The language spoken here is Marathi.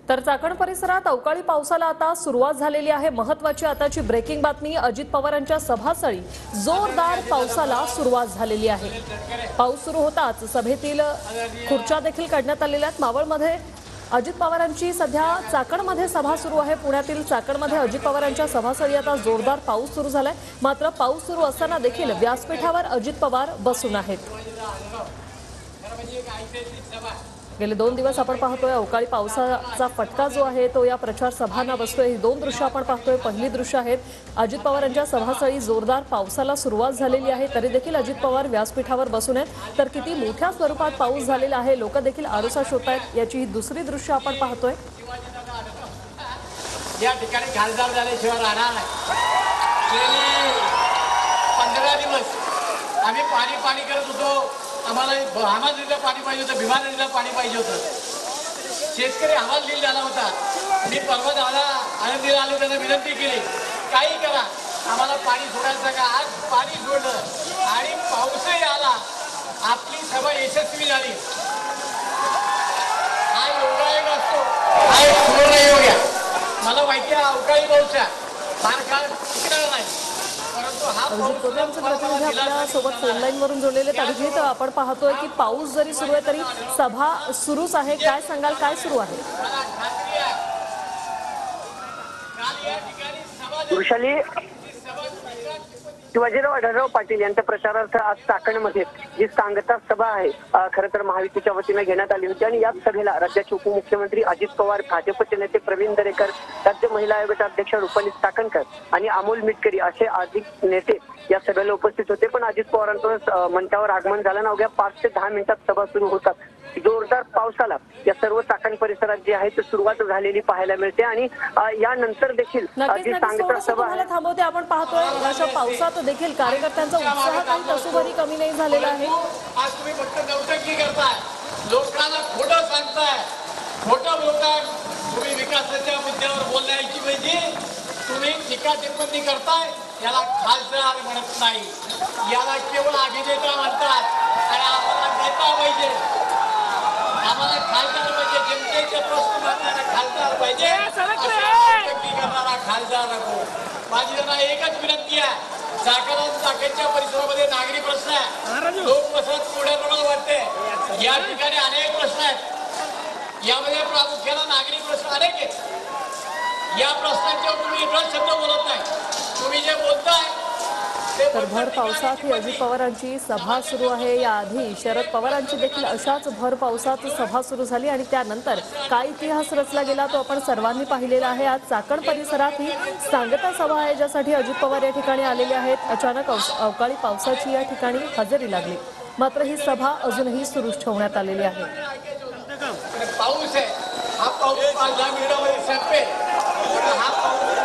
तर चाकण परिसरात अवकाळी पावसाला आता सुरुवात झालेली आहे। महत्त्वाची आताची ब्रेकिंग बातमी, अजित पवारांच्या सभास्थळी जोरदार पावसाला सुरुवात झालेली आहे। पाऊस सुरू होताच सभेतील खुर्च्या देखील काढण्यात आलेल्या आहेत। मावळमध्ये अजित पवारांची सध्या चाकणमध्ये सभा सुरू आहे। पुण्यातील चाकणमध्ये अजित पवारांच्या सभास्थळी आता जोरदार पाऊस सुरू झालाय। मात्र पाऊस सुरू असताना देखील व्यासपीठावर अजित पवार बसून आहेत। गेले 2 दिवस आपण पाहतोय अवकाळी पावसाचा फटका जो आहे तो या प्रचार सभांना बसतोय। ही 2 दृश्य आपण पाहतोय। पहिली दृश्य आहेत अजित पवारांच्या सभास्थळी जोरदार पावसाला सुरुवात झालेली आहे, तरी देखील अजित पवार व्यासपीठावर बसून आहेत। तर किती मोठ्या स्वरूपात पाऊस झालेला आहे, लोक देखील आरोसा शोधतायत, याची ही दुसरी दृश्य आपण पाहतोय। या ठिकाणी खासदार झाल्याशिवाय राहणार नाही। 15 दिवस आम्ही पाणी करत होतो। आम्हाला आवाज नदीला पाणी पाहिजे होतं, भीमा नदीला पाणी पाहिजे होतं। शेतकरी आवाज नील झाला होता। मी परवा दादा आनंदीला आलो, त्यांना विनंती केली काही करा आम्हाला पाणी सोडायचं का। आज पाणी सोडलं आणि पाऊसही आला, आपली सभा यशस्वी झाली। हा योगायोग असतो, हा एक सुवर्ण योग आहे। मला माहिती आहे अवकाळी पाऊस फार काळ टिकणार नाही, प्रतिनिधी आपल्या सोबत फोन लाईन वरून जोडलेले आहेत। अभिजित, आपण पाहतोय की पाऊस जरी सुरू आहे तरी सभा सुरूच आहे, काय सांगाल, काय सुरू आहे? वृषाली, शिवाजीराव आढळराव पाटील यांच्या प्रचारार्थ आज चाकणमध्ये जी सांगता सभा आहे खरं तर महायुतीच्या वतीने घेण्यात आली होती आणि याच सभेला राज्याचे उपमुख्यमंत्री अजित पवार, भाजपचे नेते प्रवीण दरेकर, राज्य महिला आयोगाच्या अध्यक्ष रुपाली चाकणकर आणि अमोल मिटकरी असे अधिक नेते या सभेला उपस्थित होते। पण अजित पवारांचं मंचावर आगमन झालं ना, अवघ्या 5 ते 10 मिनिटात सभा सुरू होतात जोरदार पावसाला या सर्व चाकण परिसरात जी आहे ती सुरुवात झालेली पाहायला मिळते आणि यानंतर देखील जी सांगता सभा आहे थांबवते। आपण पाहतोय अशा पावसात देखील कार्यकर्त्यांचा उत्साह काही तसोभरी कमी नाही झालेला आहे। आज तुम्ही फक्त नौटंकी करताय, लोकांना खोटं सांगताय, खोटं बोलताय। तुम्ही विकासाच्या मुद्द्यावर बोलण्याची पाहिजे, तुम्ही टीका टिप्पणी करताय, याला खासदार म्हणत नाही, याला केवळ अभिनेता म्हणतात। आणि आम्हाला नेता पाहिजे, आम्हाला खासदार पाहिजे, जनतेचे प्रश्न मांडणारा खासदार पाहिजे, करणारा खासदार नको। माझी त्यांना एकच विनंती आहे, चाकणच्या परिसरामध्ये नागरी प्रश्न आहे, लोक वसत पुढे म्हणून वाटते। या ठिकाणी अनेक प्रश्न आहेत, यामध्ये प्रामुख्याने नागरी प्रश्न अनेक आहेत। या प्रश्नांच्यावर तुम्ही एकच शब्द बोलत नाही, तुम्ही जे बोलताय। तर भर पावसात ही अजित पवारांची सभा सुरू आहे। याआधी शरद पवारांची देखील अशाच भर पावसात सभा सुरू झाली आणि त्यानंतर काय इतिहास रचला गेला तो आपण सर्वांनी पाहिलेला आहे। आज चाकण परिसरात ही सांगता सभा आहे, ज्यासाठी अजित पवार या ठिकाणी आलेले आहेत। अचानक अवकाळी पावसाची या ठिकाणी हजेरी लागली, मात्र ही सभा अजूनही सुरूच ठेवण्यात आलेली आहे। पाऊस आहे, हा पाऊस 5-10 मिनिटांमध्ये संपेल। हा पाऊस